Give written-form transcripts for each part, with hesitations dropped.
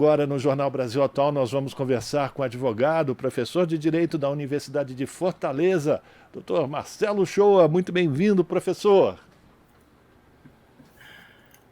Agora, no Jornal Brasil Atual, nós vamos conversar com o advogado, professor de Direito da Universidade de Fortaleza, doutor Marcelo Shoa. Muito bem-vindo, professor.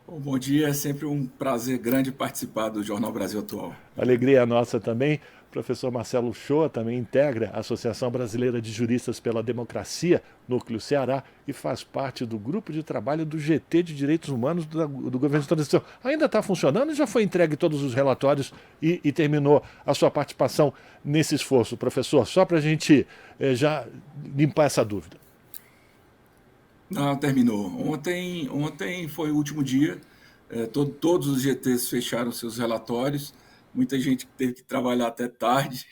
Bom dia, é sempre um prazer grande participar do Jornal Brasil Atual. Alegria nossa também. O professor Marcelo Shoa também integra a Associação Brasileira de Juristas pela Democracia, Núcleo Ceará, e faz parte do grupo de trabalho do GT de Direitos Humanos do Governo de Transição. Ainda está funcionando e já foi entregue todos os relatórios e terminou a sua participação nesse esforço, professor? Só para a gente já limpar essa dúvida. Não, terminou. Ontem foi o último dia, todos os GTs fecharam seus relatórios, muita gente teve que trabalhar até tarde,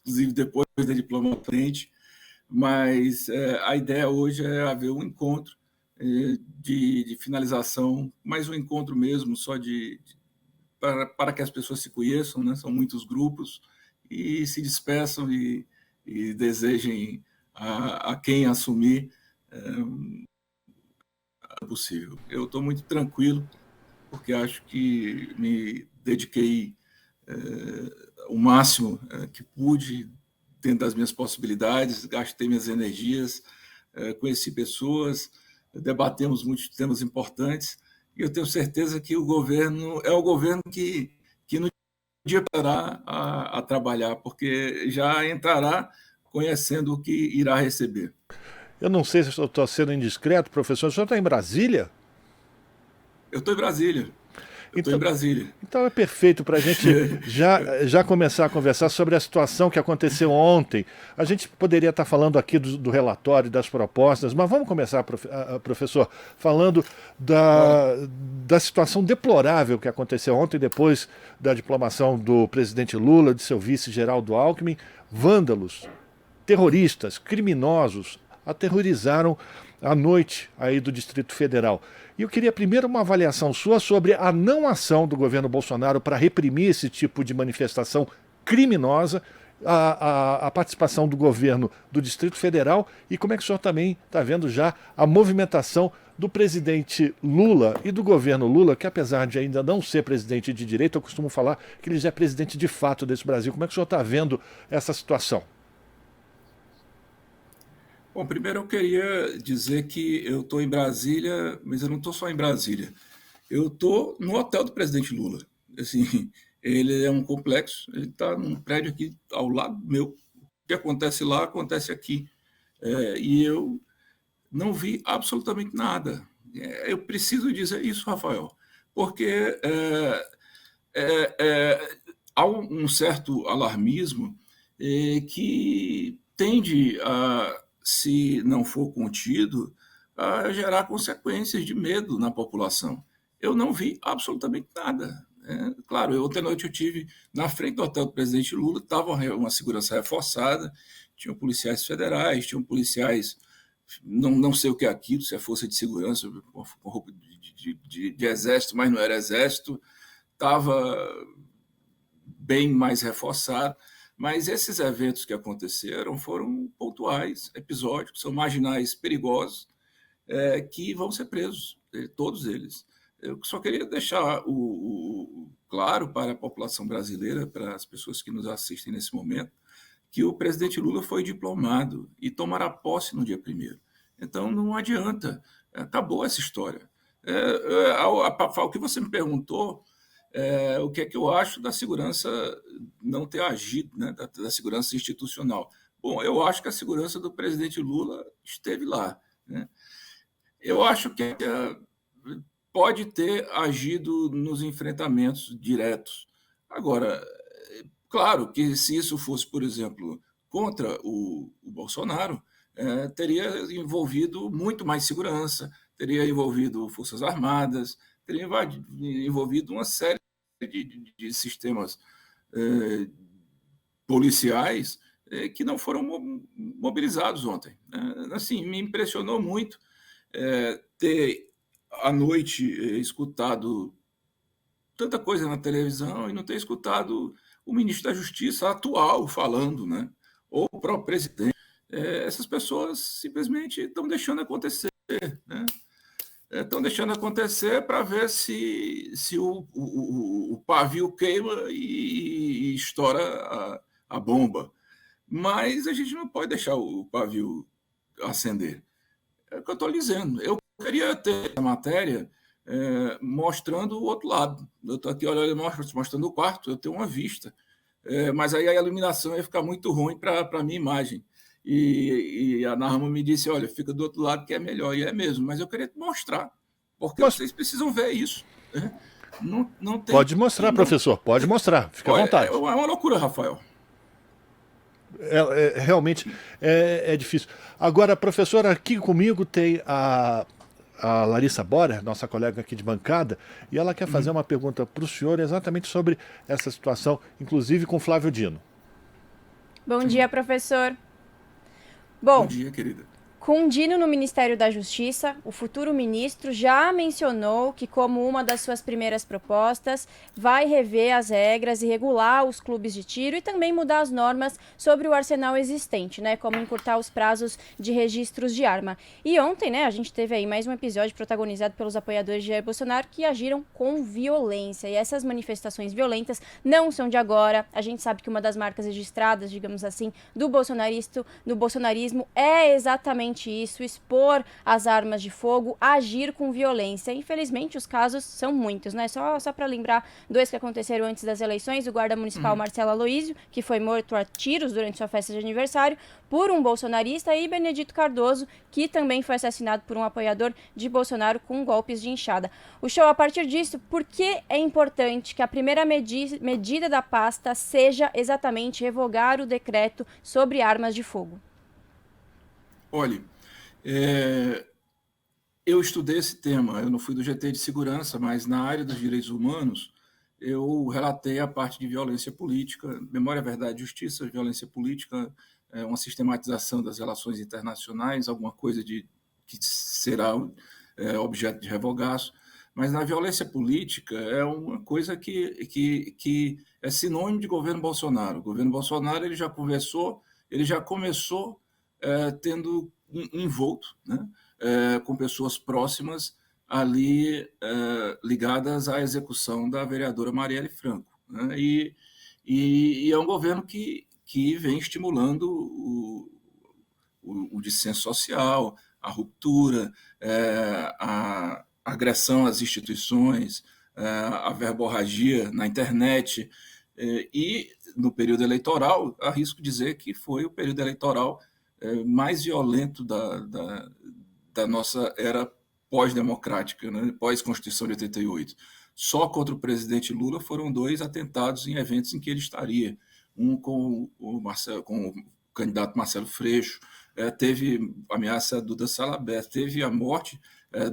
inclusive depois da diploma à frente, mas a ideia hoje é haver um encontro de finalização, mais um encontro mesmo, só para que as pessoas se conheçam, né? São muitos grupos, e se despeçam e desejem a quem assumir possível. Eu estou muito tranquilo, porque acho que me dediquei o máximo que pude, dentro das minhas possibilidades, gastei minhas energias, conheci pessoas, debatemos muitos temas importantes, e eu tenho certeza que o governo é o governo que no dia estará a trabalhar, porque já entrará conhecendo o que irá receber. Eu não sei se eu estou sendo indiscreto, professor. O senhor está em Brasília? Eu estou em Brasília. Eu estou em Então, Brasília. então é perfeito para a gente já começar a conversar sobre a situação que aconteceu ontem. A gente poderia estar falando aqui do relatório, das propostas, mas vamos começar, professor, falando da situação deplorável que aconteceu ontem, depois da diplomação do presidente Lula, de seu vice Geraldo Alckmin. Vândalos, terroristas, criminosos, aterrorizaram a noite aí do Distrito Federal. E eu queria primeiro uma avaliação sua sobre a não ação do governo Bolsonaro para reprimir esse tipo de manifestação criminosa, a participação do governo do Distrito Federal e como é que o senhor também está vendo já a movimentação do presidente Lula e do governo Lula, que apesar de ainda não ser presidente de direito, eu costumo falar que ele já é presidente de fato desse Brasil. Como é que o senhor está vendo essa situação? Bom, primeiro eu queria dizer que eu estou em Brasília, mas eu não estou só em Brasília. Eu estou no hotel do presidente Lula. Assim, ele é um complexo, ele está num prédio aqui ao lado meu. O que acontece lá, acontece aqui. E eu não vi absolutamente nada. Eu preciso dizer isso, Rafael, porque há um certo alarmismo que tende a, se não for contido, a gerar consequências de medo na população. Eu não vi absolutamente nada. Claro, ontem à noite eu tive na frente do hotel do presidente Lula, estava uma segurança reforçada, tinham policiais federais, tinham policiais, não sei o que é aquilo, se é força de segurança, com roupa de exército, mas não era exército, estava bem mais reforçado. Mas esses eventos que aconteceram foram pontuais, episódicos, são marginais perigosos, que vão ser presos, todos eles. Eu só queria deixar claro para a população brasileira, para as pessoas que nos assistem nesse momento, que o presidente Lula foi diplomado e tomará posse no dia 1º. Então, não adianta, acabou essa história. O que você me perguntou, o que é que eu acho da segurança não ter agido, né, da segurança institucional. Bom, eu acho que a segurança do presidente Lula esteve lá, né? Eu acho que pode ter agido nos enfrentamentos diretos. Agora, claro que se isso fosse, por exemplo, contra o Bolsonaro, teria envolvido muito mais segurança, teria envolvido Forças Armadas, teria envolvido uma série de sistemas policiais que não foram mobilizados ontem. Assim, me impressionou muito ter à noite escutado tanta coisa na televisão e não ter escutado o ministro da Justiça atual falando, né? Ou o próprio presidente. Essas pessoas simplesmente estão deixando acontecer, né? Estão deixando acontecer para ver se o pavio queima e estoura a bomba. Mas a gente não pode deixar o pavio acender. É o que eu estou dizendo. Eu queria ter a matéria mostrando o outro lado. Eu estou aqui olhando, mostrando o quarto, eu tenho uma vista. Mas aí a iluminação ia ficar muito ruim para a minha imagem. E a Narma me disse, olha, fica do outro lado que é melhor. E é mesmo, mas eu queria te mostrar, porque Mas vocês precisam ver isso. Né? Não tem... pode mostrar, Não, professor, pode mostrar, fica à olha, é vontade. uma loucura, Rafael. Realmente é difícil. Agora, professora, aqui comigo tem a Larissa Bora, nossa colega aqui de bancada, e ela quer fazer uma pergunta para o senhor exatamente sobre essa situação, inclusive com Flávio Dino. Bom dia, professor. Bom Bom, dia, querida. com Dino no Ministério da Justiça, o futuro ministro já mencionou que, como uma das suas primeiras propostas, vai rever as regras e regular os clubes de tiro e também mudar as normas sobre o arsenal existente, né, como encurtar os prazos de registros de arma. E ontem, né, a gente teve aí mais um episódio protagonizado pelos apoiadores de Jair Bolsonaro que agiram com violência. E essas manifestações violentas não são de agora. A gente sabe que uma das marcas registradas, digamos assim, do bolsonarismo é exatamente isso, expor as armas de fogo, agir com violência. Infelizmente, os casos são muitos, né? Só para lembrar, 2 que aconteceram antes das eleições, o guarda municipal Marcelo Aloísio, que foi morto a tiros durante sua festa de aniversário por um bolsonarista, e Benedito Cardoso, que também foi assassinado por um apoiador de Bolsonaro com golpes de enxada. O show, a partir disso, por que é importante que a primeira medida da pasta seja exatamente revogar o decreto sobre armas de fogo? Olha, eu estudei esse tema, eu não fui do GT de segurança, mas na área dos direitos humanos, eu relatei a parte de violência política, memória, verdade, justiça, violência política, uma sistematização das relações internacionais, alguma coisa que será objeto de revogaço. Mas na violência política é uma coisa que é sinônimo de governo Bolsonaro. O governo Bolsonaro ele já começou tendo envolto, né, com pessoas próximas ali ligadas à execução da vereadora Marielle Franco. Né, e é um governo que vem estimulando o dissenso social, a ruptura, a agressão às instituições, a verborragia na internet. E no período eleitoral, arrisco dizer que foi o período eleitoral mais violento da nossa era pós-democrática, né? Pós-Constituição de 88. Só contra o presidente Lula foram 2 atentados em eventos em que ele estaria. Um com com o candidato Marcelo Freixo, teve ameaça a Duda Salabert, teve a morte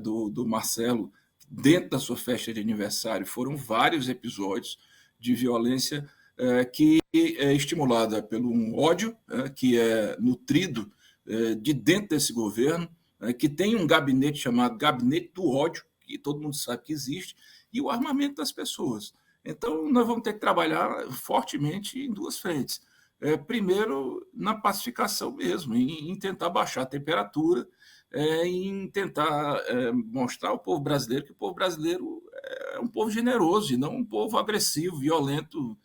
do Marcelo dentro da sua festa de aniversário. Foram vários episódios de violência que é estimulada pelo um ódio que é nutrido de dentro desse governo, que tem um gabinete chamado Gabinete do Ódio, que todo mundo sabe que existe, e o armamento das pessoas. Então, nós vamos ter que trabalhar fortemente em 2 frentes. Primeiro, na pacificação mesmo, em tentar baixar a temperatura, em tentar mostrar ao povo brasileiro que o povo brasileiro é um povo generoso e não um povo agressivo, violento,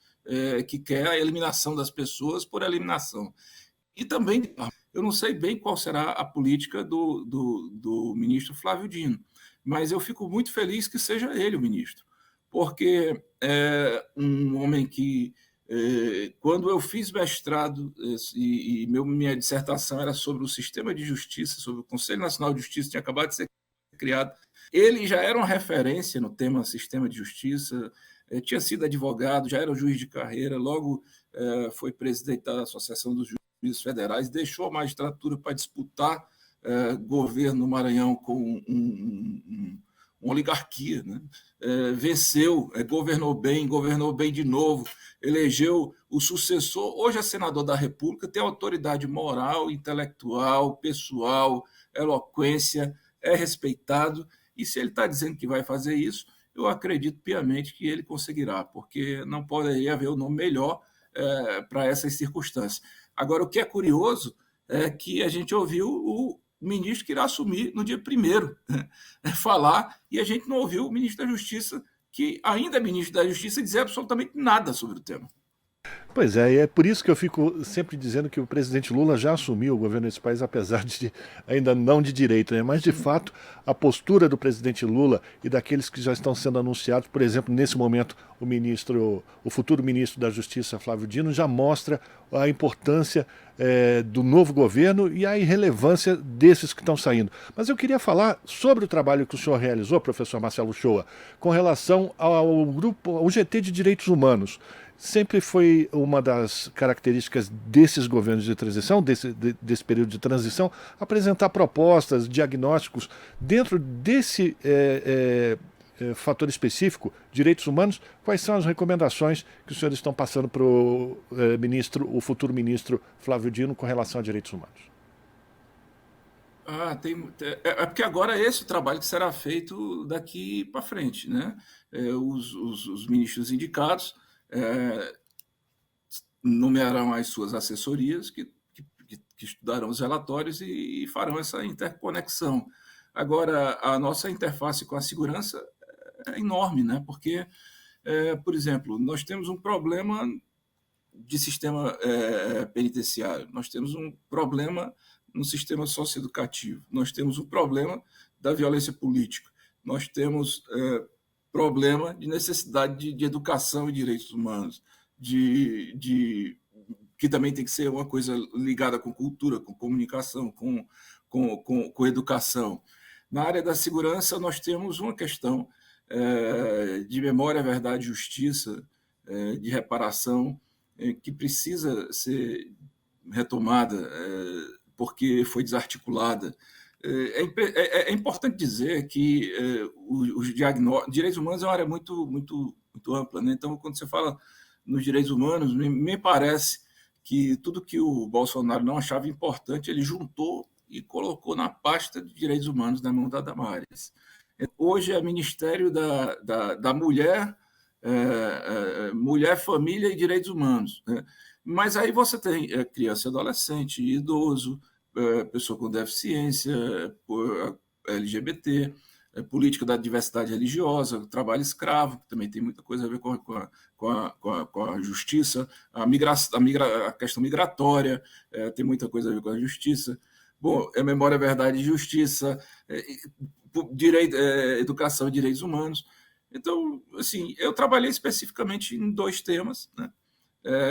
que quer a eliminação das pessoas por eliminação. E também, eu não sei bem qual será a política do ministro Flávio Dino, mas eu fico muito feliz que seja ele o ministro, porque é um homem que, quando eu fiz mestrado e minha dissertação era sobre o sistema de justiça, sobre o Conselho Nacional de Justiça, tinha acabado de ser criado, ele já era uma referência no tema sistema de justiça, tinha sido advogado, já era juiz de carreira, logo foi presidente da Associação dos Juízes Federais, deixou a magistratura para disputar governo no Maranhão com uma oligarquia, né? Venceu, governou bem de novo, elegeu o sucessor, hoje é senador da República, tem autoridade moral, intelectual, pessoal, eloquência, é respeitado, e se ele está dizendo que vai fazer isso, eu acredito piamente que ele conseguirá, porque não poderia haver um nome melhor para essas circunstâncias. Agora, o que é curioso é que a gente ouviu ministro que irá assumir no dia 1º, né, falar, e a gente não ouviu o ministro da Justiça, que ainda é ministro da Justiça, dizer absolutamente nada sobre o tema. Pois é, e é por isso que eu fico sempre dizendo que o presidente Lula já assumiu o governo desse país, apesar de ainda não de direito, né? Mas de fato a postura do presidente Lula e daqueles que já estão sendo anunciados, por exemplo, nesse momento o futuro ministro da Justiça, Flávio Dino, já mostra a importância do novo governo e a irrelevância desses que estão saindo. Mas eu queria falar sobre o trabalho que o senhor realizou, professor Marcelo Shoa, com relação ao grupo, ao GT de Direitos Humanos. Sempre foi uma das características desses governos de transição, desse período de transição, apresentar propostas, diagnósticos dentro desse fator específico, direitos humanos. Quais são as recomendações que os senhores estão passando para o futuro ministro Flávio Dino com relação a direitos humanos? É porque agora é esse o trabalho que será feito daqui para frente, né? Os ministros indicados nomearão as suas assessorias que estudarão os relatórios e farão essa interconexão. Agora, a nossa interface com a segurança é enorme, né? Porque, por exemplo, nós temos um problema de sistema penitenciário, nós temos um problema no sistema socioeducativo, nós temos um problema da violência política, nós temos problema de necessidade de educação e direitos humanos, que também tem que ser uma coisa ligada com cultura, com comunicação, com educação. Na área da segurança, nós temos uma questão de memória, verdade e justiça, de reparação, que precisa ser retomada porque foi desarticulada. É importante dizer que os direitos humanos é uma área muito, muito, muito ampla, né? Então, quando você fala nos direitos humanos, me parece que tudo que o Bolsonaro não achava importante, ele juntou e colocou na pasta de direitos humanos na mão da Damares. Hoje é Ministério da Mulher, Mulher, Família e Direitos Humanos, né? Mas aí você tem criança e adolescente, idoso, pessoa com deficiência, LGBT, política da diversidade religiosa, trabalho escravo, que também tem muita coisa a ver com a justiça, a questão migratória, tem muita coisa a ver com a justiça. Bom, memória, verdade e justiça, educação e direitos humanos. Então, assim, eu trabalhei especificamente em 2 temas, né?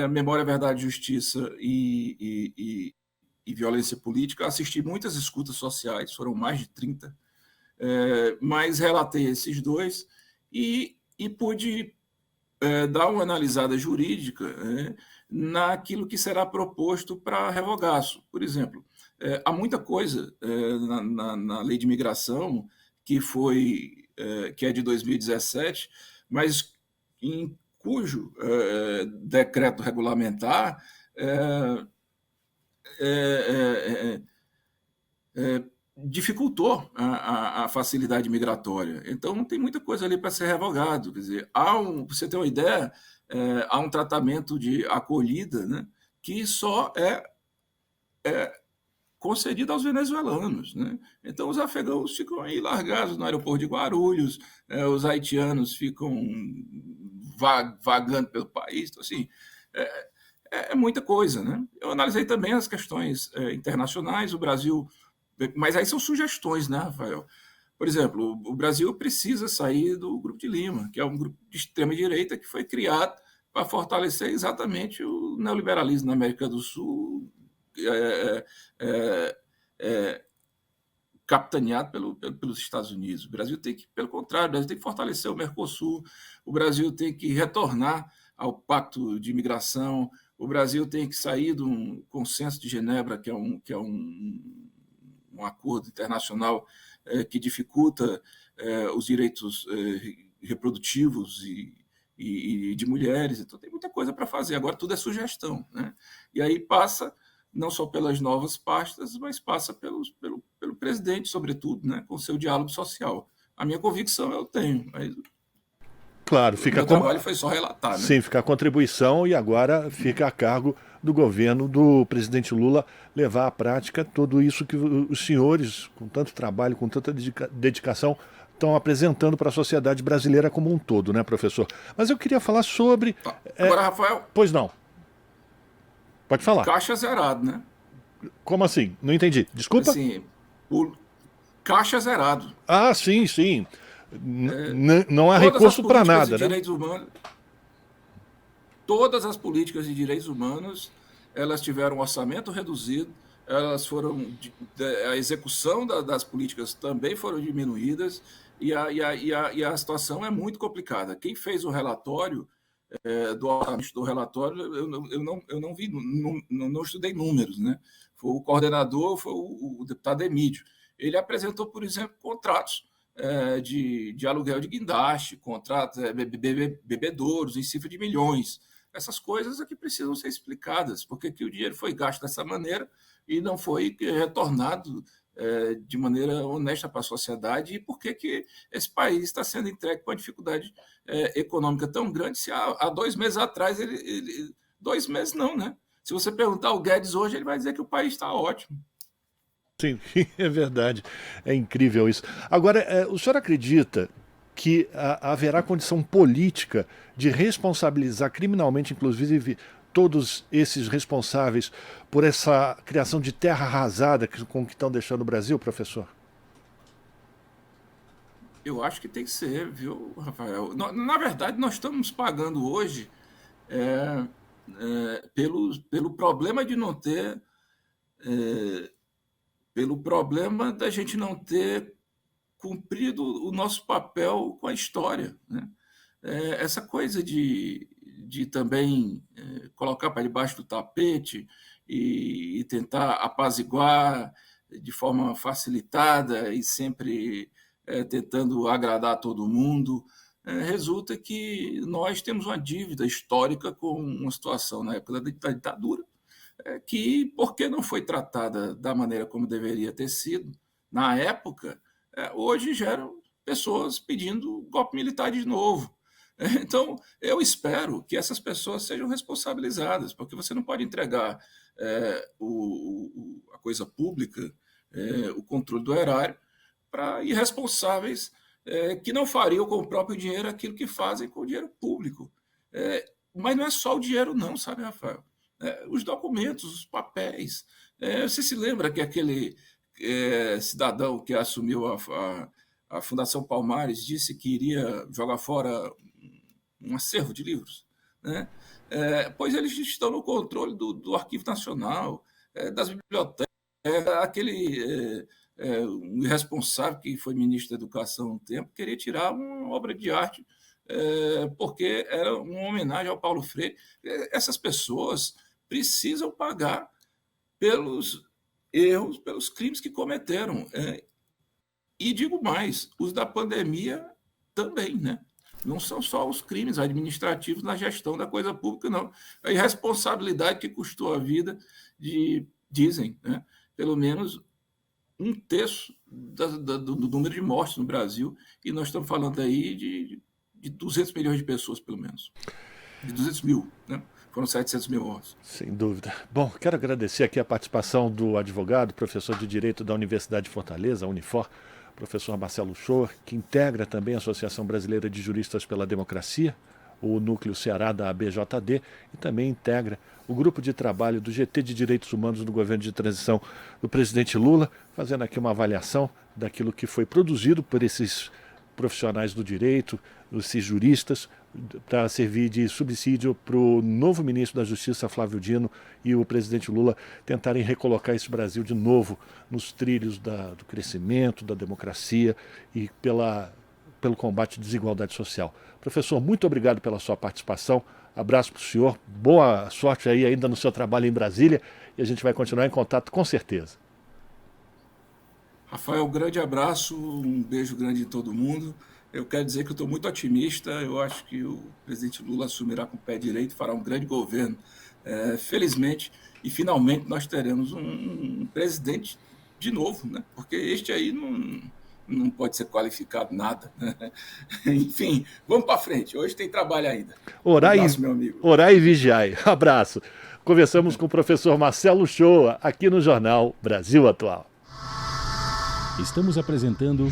Memória, verdade e justiça e violência política. Assisti muitas escutas sociais, foram mais de 30, mas relatei esses 2 e pude dar uma analisada jurídica naquilo que será proposto para revogaço. Por exemplo, há muita coisa na lei de imigração que é de 2017, mas em cujo decreto regulamentar dificultou a facilidade migratória. Então, tem muita coisa ali para ser revogado. Quer dizer, para você ter uma ideia, há um tratamento de acolhida, né, que só é concedido aos venezuelanos, né? Então, os afegãos ficam aí largados no aeroporto de Guarulhos, os haitianos ficam vagando pelo país. Então, assim, é muita coisa, né? Eu analisei também as questões internacionais, o Brasil, mas aí são sugestões, né, Rafael? Por exemplo, o Brasil precisa sair do Grupo de Lima, que é um grupo de extrema-direita que foi criado para fortalecer exatamente o neoliberalismo na América do Sul, capitaneado pelos Estados Unidos. O Brasil tem que, pelo contrário, o Brasil tem que fortalecer o Mercosul, o Brasil tem que retornar ao Pacto de Imigração, o Brasil tem que sair de um consenso de Genebra, que é um acordo internacional que dificulta os direitos reprodutivos e de mulheres. Então, tem muita coisa para fazer. Agora, tudo é sugestão, né? E aí passa não só pelas novas pastas, mas passa pelo presidente, sobretudo, né, com o seu diálogo social. A minha convicção eu tenho, mas Claro, O meu trabalho foi só relatar, né? Sim, fica a contribuição e agora fica a cargo do governo do presidente Lula levar à prática tudo isso que os senhores, com tanto trabalho, com tanta dedicação, estão apresentando para a sociedade brasileira como um todo, né, professor? Mas eu queria falar sobre... Tá. Agora, Rafael, Pois não. Pode falar. caixa zerado, né? Como assim? Não entendi. Desculpa? Assim, o caixa zerado. Ah, sim, sim. Não há Todas as recurso para políticas nada, de né? direitos humanos, todas as políticas de direitos humanos, elas tiveram um orçamento reduzido, elas foram a execução das políticas também foram diminuídas e a situação é muito complicada. Quem fez o relatório do relatório, eu não vi, não estudei números, né? Foi o coordenador, foi o deputado Emídio. Ele apresentou, por exemplo, contratos de aluguel de guindaste, contratos, bebedouros em cifra de milhões. Essas coisas é que precisam ser explicadas, porque que o dinheiro foi gasto dessa maneira e não foi retornado de maneira honesta para a sociedade, e por que esse país está sendo entregue com uma dificuldade econômica tão grande, se há 2 meses atrás, 2 meses não, né? Se você perguntar ao Guedes hoje, ele vai dizer que o país está ótimo. Sim, é verdade. É incrível isso. Agora, o senhor acredita que haverá condição política de responsabilizar criminalmente, inclusive, todos esses responsáveis por essa criação de terra arrasada com que estão deixando o Brasil, professor? Eu acho que tem que ser, viu, Rafael? Na verdade, nós estamos pagando hoje pelo problema de não ter, pelo problema da gente não ter cumprido o nosso papel com a história, né? Essa coisa de também colocar para debaixo do tapete e tentar apaziguar de forma facilitada e sempre tentando agradar a todo mundo, resulta que nós temos uma dívida histórica com uma situação na época da ditadura, que, porque não foi tratada da maneira como deveria ter sido, na época, hoje geram pessoas pedindo golpe militar de novo. Então, eu espero que essas pessoas sejam responsabilizadas, porque você não pode entregar a coisa pública, o controle do erário, para irresponsáveis que não fariam com o próprio dinheiro aquilo que fazem com o dinheiro público. Mas não é só o dinheiro não, sabe, Rafael? Os documentos, os papéis. Você se lembra que aquele cidadão que assumiu a Fundação Palmares disse que iria jogar fora um acervo de livros, né? Pois eles estão no controle do Arquivo Nacional, das bibliotecas, aquele um irresponsável que foi ministro da Educação há um tempo queria tirar uma obra de arte porque era uma homenagem ao Paulo Freire. Essas pessoas precisam pagar pelos erros, pelos crimes que cometeram. E digo mais, os da pandemia também, né? Não são só os crimes administrativos na gestão da coisa pública, não. A irresponsabilidade que custou a vida dizem, né, pelo menos 1/3 do número de mortes no Brasil, e nós estamos falando aí de 200 milhões de pessoas, pelo menos. De 200 mil, né? Foram 700 mil mortes. Sem dúvida. Bom, quero agradecer aqui a participação do advogado, professor de Direito da Universidade de Fortaleza, Unifor, professor Marcelo Schor, que integra também a Associação Brasileira de Juristas pela Democracia, o Núcleo Ceará da ABJD, e também integra o grupo de trabalho do GT de Direitos Humanos do governo de transição do presidente Lula, fazendo aqui uma avaliação daquilo que foi produzido por esses profissionais do direito, esses juristas, para servir de subsídio para o novo ministro da Justiça, Flávio Dino, e o presidente Lula tentarem recolocar esse Brasil de novo nos trilhos do crescimento, da democracia e pelo combate à desigualdade social. Professor, muito obrigado pela sua participação. Abraço para o senhor. Boa sorte aí ainda no seu trabalho em Brasília e a gente vai continuar em contato com certeza. Rafael, um grande abraço, um beijo grande em todo mundo. Eu quero dizer que eu estou muito otimista. Eu acho que o presidente Lula assumirá com o pé direito e fará um grande governo, felizmente, e finalmente nós teremos um presidente de novo, né? Porque este aí não pode ser qualificado nada. Enfim, vamos para frente. Hoje tem trabalho ainda. Abraço, meu amigo. Orai e vigiai. Abraço. Conversamos com o professor Marcelo Shoa, aqui no Jornal Brasil Atual. Estamos apresentando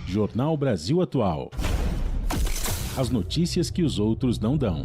Jornal Brasil Atual. As notícias que os outros não dão.